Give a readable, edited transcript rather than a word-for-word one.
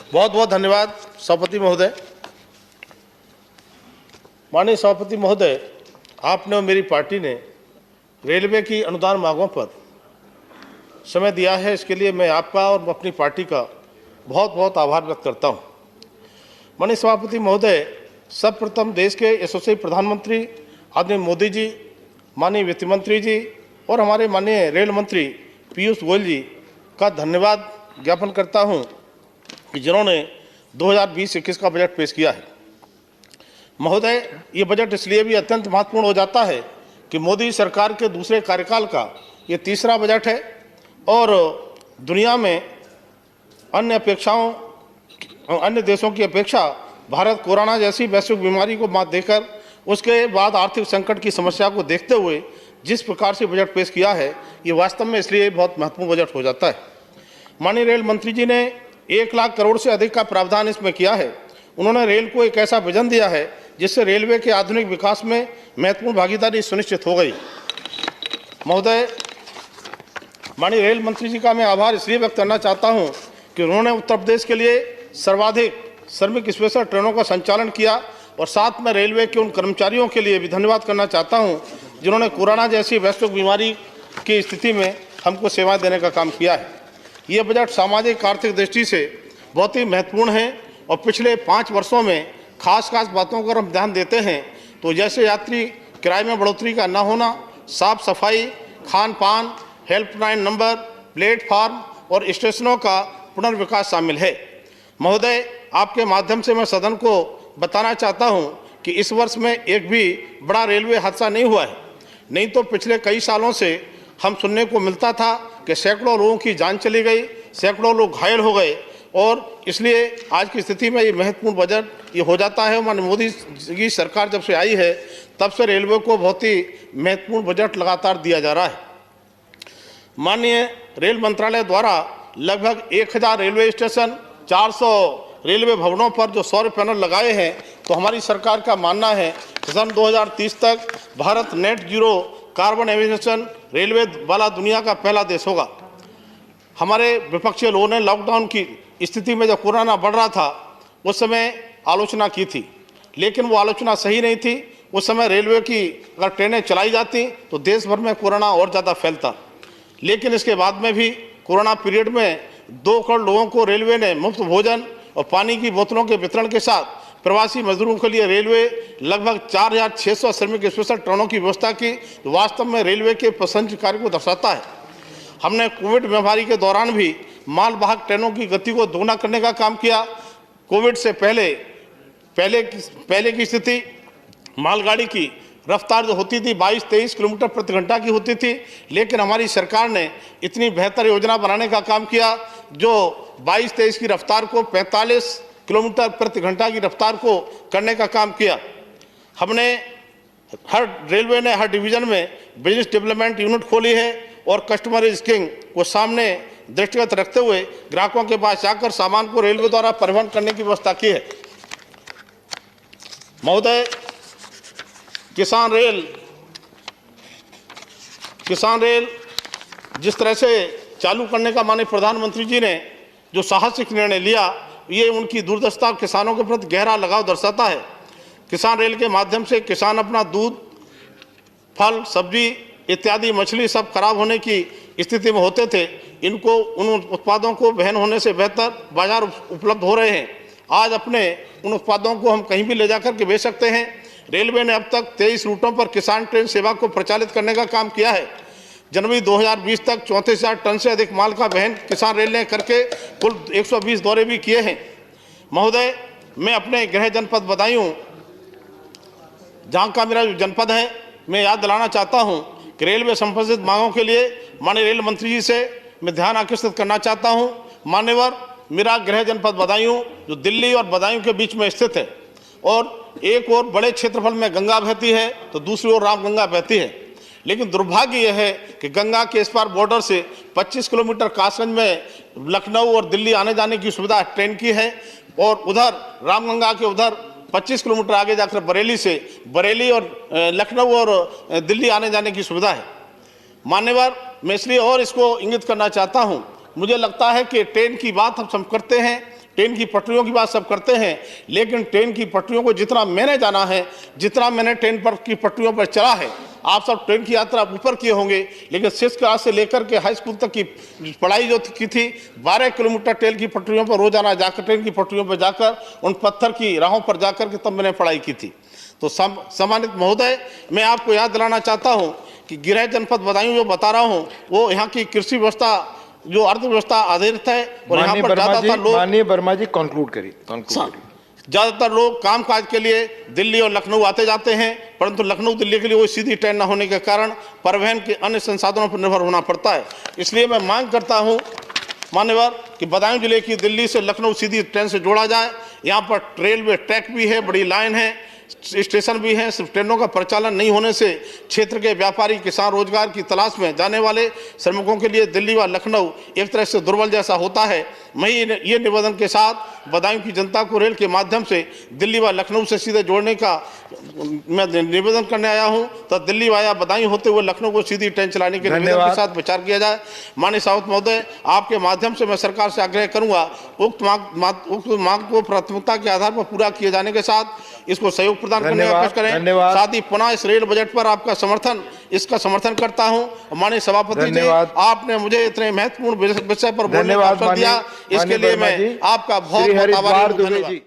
बहुत बहुत धन्यवाद सभापति महोदय। माननीय सभापति महोदय, आपने और मेरी पार्टी ने रेलवे की अनुदान मांगों पर समय दिया है, इसके लिए मैं आपका और अपनी पार्टी का बहुत बहुत आभार व्यक्त करता हूं। माननीय सभापति महोदय, सर्वप्रथम देश के यशस्वी प्रधानमंत्री आदरणीय मोदी जी, माननीय वित्त मंत्री जी और हमारे माननीय रेल मंत्री पीयूष गोयल जी का धन्यवाद ज्ञापन करता हूं कि जिन्होंने 2020-21 का बजट पेश किया है। महोदय, ये बजट इसलिए भी अत्यंत महत्वपूर्ण हो जाता है कि मोदी सरकार के दूसरे कार्यकाल का ये तीसरा बजट है और दुनिया में अन्य देशों की अपेक्षा भारत कोरोना जैसी वैश्विक बीमारी को मात देकर उसके बाद आर्थिक संकट की समस्या को देखते हुए जिस प्रकार से बजट पेश किया है, ये वास्तव में इसलिए बहुत महत्वपूर्ण बजट हो जाता है। माननीय रेल मंत्री जी ने 1 लाख करोड़ से अधिक का प्रावधान इसमें किया है। उन्होंने रेल को एक ऐसा विजन दिया है जिससे रेलवे के आधुनिक विकास में महत्वपूर्ण भागीदारी सुनिश्चित हो गई। महोदय, माननीय रेल मंत्री जी का मैं आभार इसलिए व्यक्त करना चाहता हूं कि उन्होंने उत्तर प्रदेश के लिए सर्वाधिक श्रमिक स्पेशल ट्रेनों का संचालन किया और साथ में रेलवे के उन कर्मचारियों के लिए भी धन्यवाद करना चाहता हूं जिन्होंने कोरोना जैसी वैश्विक बीमारी की स्थिति में हमको सेवाएं देने का काम किया है। ये बजट सामाजिक आर्थिक दृष्टि से बहुत ही महत्वपूर्ण है और पिछले 5 वर्षों में खास बातों पर हम ध्यान देते हैं तो जैसे यात्री किराए में बढ़ोतरी का न होना, साफ सफाई, खान पान, हेल्पलाइन नंबर, प्लेटफार्म और स्टेशनों का पुनर्विकास शामिल है। महोदय, आपके माध्यम से मैं सदन को बताना चाहता हूं कि इस वर्ष में एक भी बड़ा रेलवे हादसा नहीं हुआ है। नहीं तो पिछले कई सालों से हम सुनने को मिलता था कि सैकड़ों लोगों की जान चली गई, सैकड़ों लोग घायल हो गए और इसलिए आज की स्थिति में ये महत्वपूर्ण बजट ये हो जाता है। माननीय मोदी की सरकार जब से आई है तब से रेलवे को बहुत ही महत्वपूर्ण बजट लगातार दिया जा रहा है। माननीय रेल मंत्रालय द्वारा लगभग 1000 रेलवे स्टेशन, 400 रेलवे भवनों पर जो सौर पैनल लगाए हैं तो हमारी सरकार का मानना है कि सन 2030 तक Bharat net zero carbon emission railway वाला दुनिया का पहला देश होगा। हमारे विपक्षी लोगों ने लॉकडाउन की स्थिति में जब कोरोना बढ़ रहा था उस समय आलोचना की थी, लेकिन वो आलोचना सही नहीं थी। उस समय रेलवे की अगर ट्रेनें चलाई जाती तो देश भर में कोरोना और ज़्यादा फैलता, लेकिन इसके बाद में भी कोरोना पीरियड में 2 करोड़ लोगों को रेलवे ने मुफ्त भोजन और पानी की बोतलों के वितरण के साथ प्रवासी मजदूरों के लिए रेलवे लगभग 4600 श्रमिक स्पेशल ट्रेनों की व्यवस्था की, तो वास्तव में रेलवे के प्रशंसनीय कार्य को दर्शाता है। हमने कोविड महामारी के दौरान भी मालवाहक ट्रेनों की गति को दोगुना करने का काम किया। कोविड से पहले की स्थिति मालगाड़ी की रफ्तार जो होती थी 22-23 किलोमीटर प्रति घंटा की होती थी, लेकिन हमारी सरकार ने इतनी बेहतर योजना बनाने का काम किया जो 22-23 की रफ्तार को 45 किलोमीटर प्रति घंटा की रफ्तार को करने का काम किया। रेलवे ने हर डिवीज़न में बिजनेस डेवलपमेंट यूनिट खोली है और कस्टमर स्कीम को सामने दृष्टिगत रखते हुए ग्राहकों के पास जाकर सामान को रेलवे द्वारा परिवहन करने की व्यवस्था की है। महोदय, किसान रेल जिस तरह से चालू करने का माननीय प्रधानमंत्री जी ने जो साहसिक निर्णय लिया, ये उनकी दूरदर्शिता किसानों के प्रति गहरा लगाव दर्शाता है। किसान रेल के माध्यम से किसान अपना दूध, फल, सब्जी इत्यादि, मछली सब खराब होने की स्थिति में होते थे, इनको उन उत्पादों को वहन होने से बेहतर बाजार उपलब्ध हो रहे हैं। आज अपने उन उत्पादों को हम कहीं भी ले जाकर के बेच सकते हैं। रेलवे ने अब तक 23 रूटों पर किसान ट्रेन सेवा को प्रचालित करने का काम किया है। जनवरी 2020 तक 34,000 टन से अधिक माल का वहन किसान रेल ने करके कुल 120 दौरे भी किए हैं। महोदय, मैं अपने गृह जनपद बदायूं, जहाँ का मेरा जो जनपद है, मैं याद दिलाना चाहता हूँ कि रेलवे संबंधित मांगों के लिए माननीय रेल मंत्री जी से मैं ध्यान आकर्षित करना चाहता हूँ। मान्यवर, मेरा गृह जनपद बदायूं जो दिल्ली और बदायूं के बीच में स्थित है और एक और बड़े क्षेत्रफल में गंगा बहती है तो दूसरी ओर रामगंगा बहती है, लेकिन दुर्भाग्य यह है कि गंगा के इस पार बॉर्डर से 25 किलोमीटर कासगंज में लखनऊ और दिल्ली आने जाने की सुविधा ट्रेन की है और उधर रामगंगा के उधर 25 किलोमीटर आगे जाकर बरेली और लखनऊ और दिल्ली आने जाने की सुविधा है। मान्यवर, मैं इसलिए और इसको इंगित करना चाहता हूँ, मुझे लगता है कि ट्रेन की बात हम सब करते हैं, ट्रेन की पटरियों की बात सब करते हैं, लेकिन ट्रेन की पटरियों को जितना मैंने जाना है, जितना मैंने ट्रेन पर की पटरियों पर चला है, आप सब ट्रेन की यात्रा ऊपर किए होंगे, लेकिन 6th क्लास से लेकर के हाई स्कूल तक की पढ़ाई जो की थी, 12 किलोमीटर ट्रेन की पटरियों पर रोजाना जाकर, ट्रेन की पटरियों पर जाकर, उन पत्थर की राहों पर जाकर के तब मैंने पढ़ाई की थी। तो सम्मानित महोदय, मैं आपको याद दिलाना चाहता हूं कि गृह जनपद बदायूं जो बता रहा हूं, वो यहाँ की कृषि व्यवस्था जो अर्थव्यवस्था आधारित है, और यहाँ पर ज्यादातर लोग, माननीय वर्मा जी कंक्लूड करिए। ज्यादातर लोग कामकाज के लिए दिल्ली और लखनऊ आते जाते हैं, परंतु लखनऊ दिल्ली के लिए वो सीधी ट्रेन न होने के कारण परिवहन के अन्य संसाधनों पर निर्भर होना पड़ता है। इसलिए मैं मांग करता हूं मान्यवर कि बदायूं जिले की दिल्ली से लखनऊ सीधी ट्रेन से जोड़ा जाए। यहाँ पर रेलवे ट्रैक भी है, बड़ी लाइन है, स्टेशन भी हैं। सिर्फ ट्रेनों का परिचालन नहीं होने से क्षेत्र के व्यापारी, किसान रोजगार की तलाश में जाने वाले श्रमिकों के लिए दिल्ली व लखनऊ एक तरह से दुर्बल जैसा होता है। मैं ये निवेदन के साथ बदायूं की जनता को रेल के माध्यम से दिल्ली व लखनऊ से सीधे जोड़ने का मैं निवेदन करने आया हूं। तो दिल्ली वाया बदायूं होते हुए लखनऊ को सीधी ट्रेन चलाने के निवेदन के साथ विचार किया जाए। माननीय सावंत महोदय, आपके माध्यम से मैं सरकार से आग्रह करूंगा, उक्त मांग को प्राथमिकता के आधार पर पूरा किए जाने के साथ इसको सहयोग प्रदान करने का कोशिश करें। साथ ही पुनः इस रेल बजट पर आपका इसका समर्थन करता हूं। माननीय सभापति जी, आपने मुझे इतने महत्वपूर्ण विषय पर बोलने का अवसर दिया, इसके लिए मैं आपका बहुत बहुत आभारी हूं। धन्यवाद।